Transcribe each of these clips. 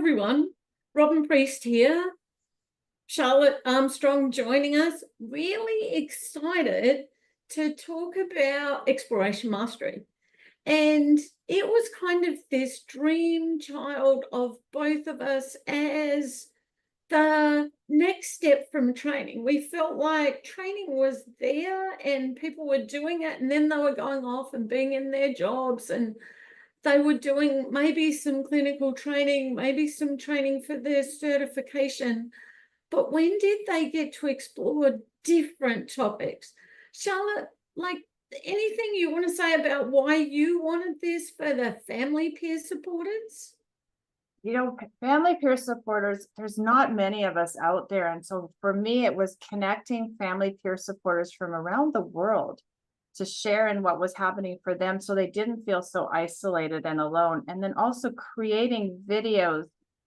everyone. Robin Priest here. Charlotte Armstrong joining us. Really excited to talk about exploration mastery. And it was kind of this dream child of both of us as the next step from training. We felt like training was there and people were doing it, and then they were going off and being in their jobs, and they were doing maybe some clinical training, maybe some training for their certification. But when did they get to explore different topics? Charlotte, like, anything you want to say about why you wanted this for the family peer supporters? Family peer supporters, there's not many of us out there. And so for me, it was connecting family peer supporters from around the world to share in what was happening for them so they didn't feel so isolated and alone. And then also creating videos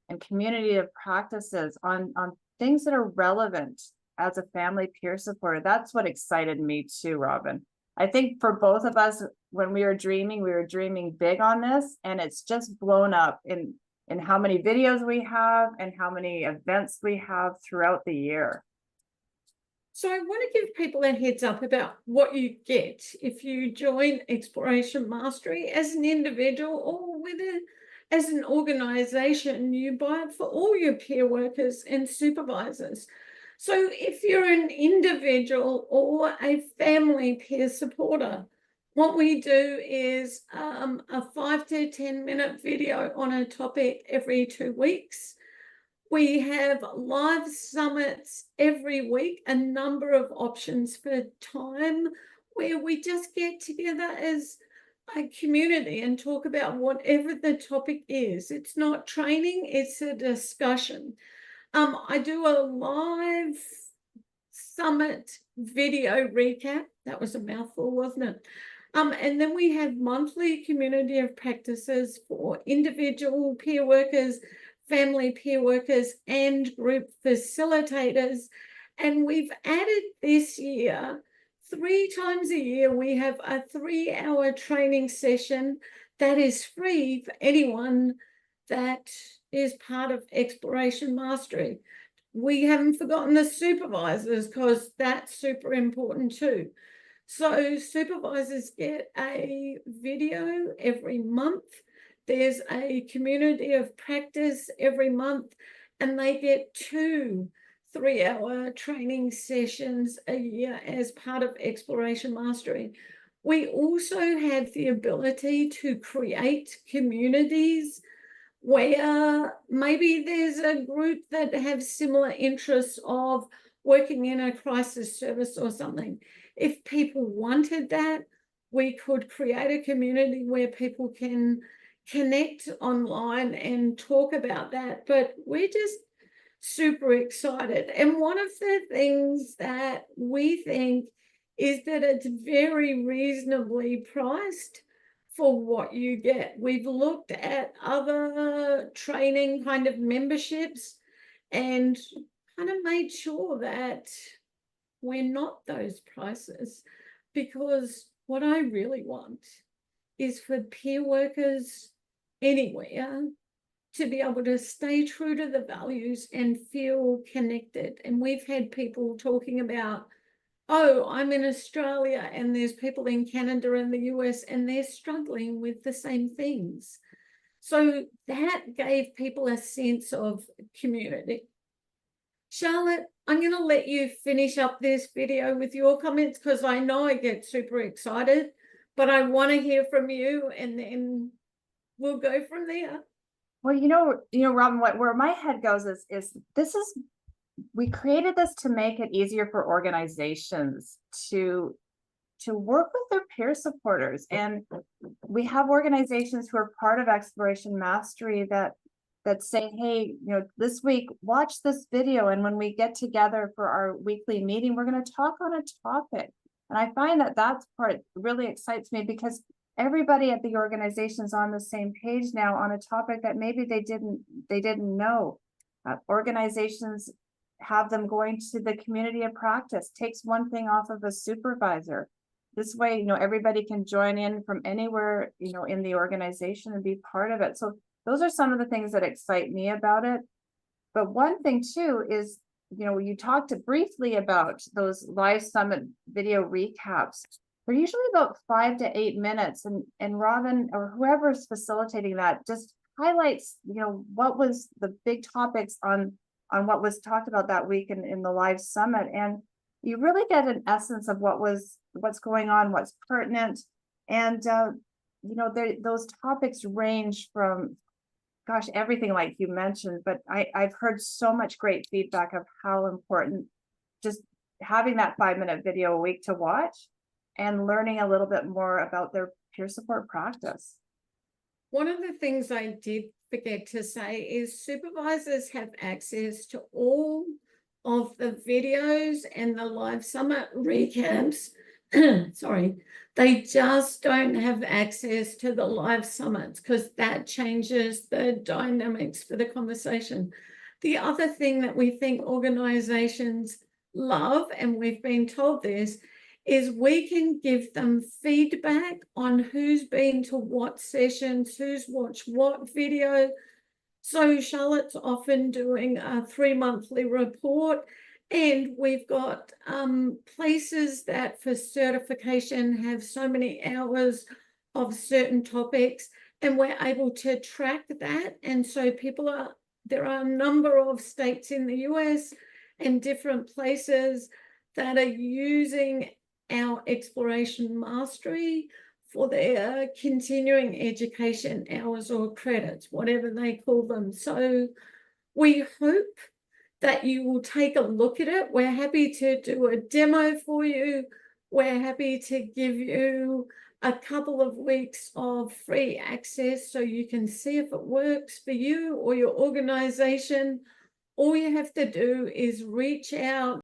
and community of practices on things that are relevant as a family peer supporter. That's what excited me too, Robin. I think for both of us, when we were dreaming big on this, and it's just blown up in how many videos we have and how many events we have throughout the year. So I want to give people a heads up about what you get if you join Exploration Mastery as an individual or whether as an organization. You buy it for all your peer workers and supervisors. So if you're an individual or a family peer supporter, what we do is a 5 to 10 minute video on a topic every 2 weeks. We have live summits every week, a number of options for time where we just get together as a community and talk about whatever the topic is. It's not training, it's a discussion. I do a live summit video recap. That was a mouthful, wasn't it? And then we have monthly community of practices for individual peer workers, family peer workers, and group facilitators. And we've added this year, 3 times a year, we have a 3-hour training session that is free for anyone that is part of Exploration Mastery. We haven't forgotten the supervisors, because that's super important too. So supervisors get a video every month. There's a community of practice every month, and they get 2 3-hour training sessions a year as part of Exploration Mastery. We also have the ability to create communities where maybe there's a group that have similar interests of working in a crisis service or something. If people wanted that, we could create a community where people can connect online and talk about that. But we're just super excited. And one of the things that we think is that it's very reasonably priced for what you get. We've looked at other training kind of memberships and kind of made sure that we're not those prices, because what I really want is for peer workers anywhere to be able to stay true to the values and feel connected. And we've had people talking about, oh, I'm in Australia and there's people in Canada and the US and they're struggling with the same things. So that gave people a sense of community. Charlotte, I'm going to let you finish up this video with your comments, because I know I get super excited, but I want to hear from you, and then we'll go from there. Well, Robin, where my head goes is we created this to make it easier for organizations to work with their peer supporters. And we have organizations who are part of Exploration Mastery that say, hey, this week, watch this video. And when we get together for our weekly meeting, we're going to talk on a topic. And I find that part really excites me, because everybody at the organization is on the same page now on a topic that maybe they didn't know. Organizations have them going to the community of practice, takes one thing off of a supervisor. This way, everybody can join in from anywhere, in the organization and be part of it. So those are some of the things that excite me about it. But one thing too is, you talked briefly about those live summit video recaps. They're usually about 5 to 8 minutes, and Robin or whoever's facilitating that just highlights, what was the big topics on what was talked about that week in the live summit. And you really get an essence of what's going on, what's pertinent. And those topics range from, gosh, everything like you mentioned, but I've heard so much great feedback of how important just having that 5-minute video a week to watch and learning a little bit more about their peer support practice. One of the things I did forget to say is supervisors have access to all of the videos and the live summit recaps. Sorry, they just don't have access to the live summits because that changes the dynamics for the conversation. The other thing that we think organizations love, and we've been told this, is we can give them feedback on who's been to what sessions, who's watched what video. So Charlotte's often doing a 3-monthly report, and we've got places that for certification have so many hours of certain topics, and we're able to track that. And so there are a number of states in the US and different places that are using our exploration mastery for their continuing education hours or credits, whatever they call them. So we hope that you will take a look at it. We're happy to do a demo for you. We're happy to give you a couple of weeks of free access so you can see if it works for you or your organization. All you have to do is reach out.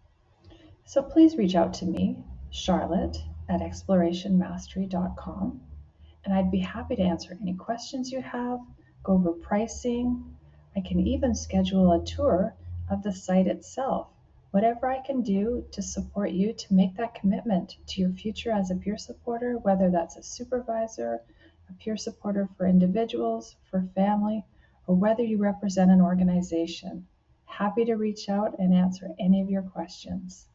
So please reach out to me, Charlotte, at explorationmastery.com, and I'd be happy to answer any questions you have, go over pricing. I can even schedule a tour of the site itself. Whatever I can do to support you to make that commitment to your future as a peer supporter, whether that's a supervisor, a peer supporter for individuals, for family, or whether you represent an organization. Happy to reach out and answer any of your questions.